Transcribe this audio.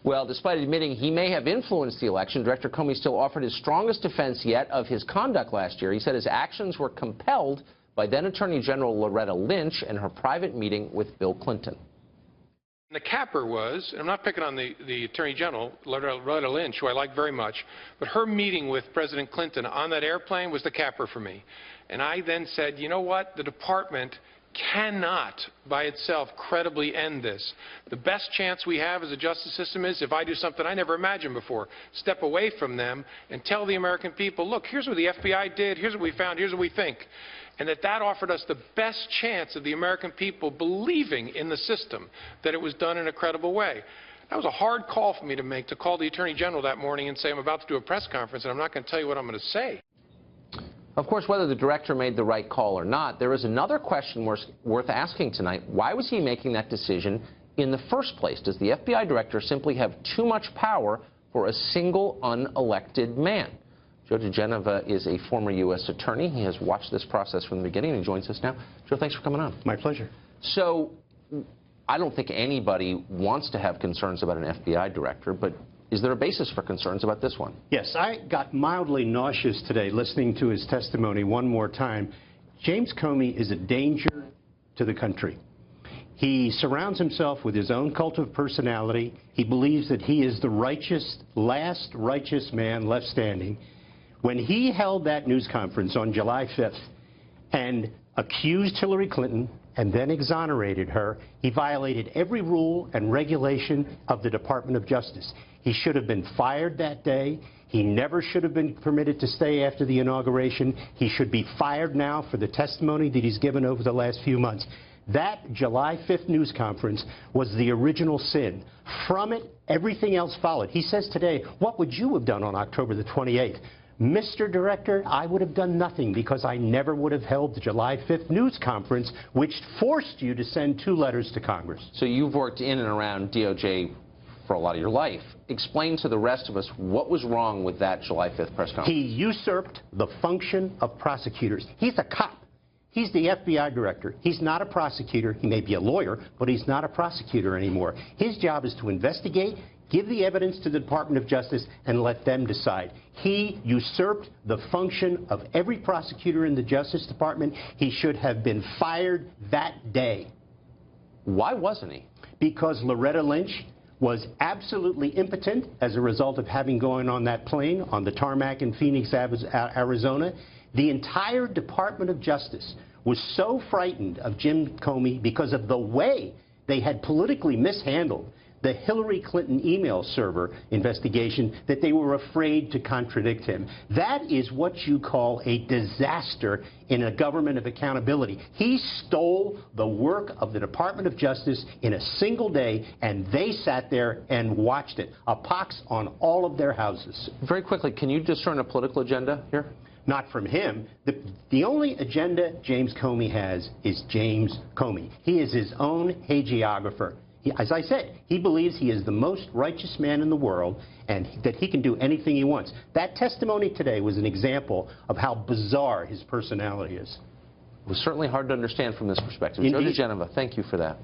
Well, despite admitting he may have influenced the election, Director Comey still offered his strongest defense yet of his conduct last year. He said his actions were compelled by then Attorney General Loretta Lynch and her private meeting with Bill Clinton. The capper was, and I'm not picking on the Attorney General, Loretta Lynch, who I like very much, but her meeting with President Clinton on that airplane was the capper for me. And I then said, you know what, the department cannot by itself credibly end this. The best chance we have as a justice system is if I do something I never imagined before, step away from them and tell the American people, look, here's what the FBI did, here's what we found, here's what we think. And that offered us the best chance of the American people believing in the system, that it was done in a credible way. That was a hard call for me to make, to call the Attorney General that morning and say, I'm about to do a press conference and I'm not going to tell you what I'm going to say. Of course, whether the director made the right call or not, there is another question worth asking tonight. Why was he making that decision in the first place? Does the FBI director simply have too much power for a single unelected man? Joe DiGenova is a former U.S. attorney. He has watched this process from the beginning and he joins us now. Joe, thanks for coming on. My pleasure. So I don't think anybody wants to have concerns about an FBI director, but is there a basis for concerns about this one? Yes, I got mildly nauseous today listening to his testimony one more time. James Comey is a danger to the country. He surrounds himself with his own cult of personality. He believes that he is the last righteous man left standing. When he held that news conference on July 5th and accused Hillary Clinton and then exonerated her, he violated every rule and regulation of the Department of Justice. He should have been fired that day. He never should have been permitted to stay after the inauguration. He should be fired now for the testimony that he's given over the last few months. That July 5th news conference was the original sin. From it, everything else followed. He says today, what would you have done on October the 28th? Mr. Director, I would have done nothing because I never would have held the July 5th news conference, which forced you to send 2 letters to Congress. So you've worked in and around DOJ for a lot of your life. Explain to the rest of us what was wrong with that July 5th press conference. He usurped the function of prosecutors. He's a cop. He's the FBI director. He's not a prosecutor. He may be a lawyer, but he's not a prosecutor anymore. His job is to investigate, give the evidence to the Department of Justice, and let them decide. He usurped the function of every prosecutor in the Justice Department. He should have been fired that day. Why wasn't he? Because Loretta Lynch was absolutely impotent as a result of having gone on that plane on the tarmac in Phoenix, Arizona. The entire Department of Justice was so frightened of Jim Comey because of the way they had politically mishandled the Hillary Clinton email server investigation that they were afraid to contradict him. That is what you call a disaster in a government of accountability. He stole the work of the Department of Justice in a single day, and they sat there and watched it. A pox on all of their houses. Very quickly, can you discern a political agenda here? Not from him. The only agenda James Comey has is James Comey. He is his own hagiographer. As I said, he believes he is the most righteous man in the world and that he can do anything he wants. That testimony today was an example of how bizarre his personality is. It was certainly hard to understand from this perspective. Indeed. Joe DiGenova, thank you for that.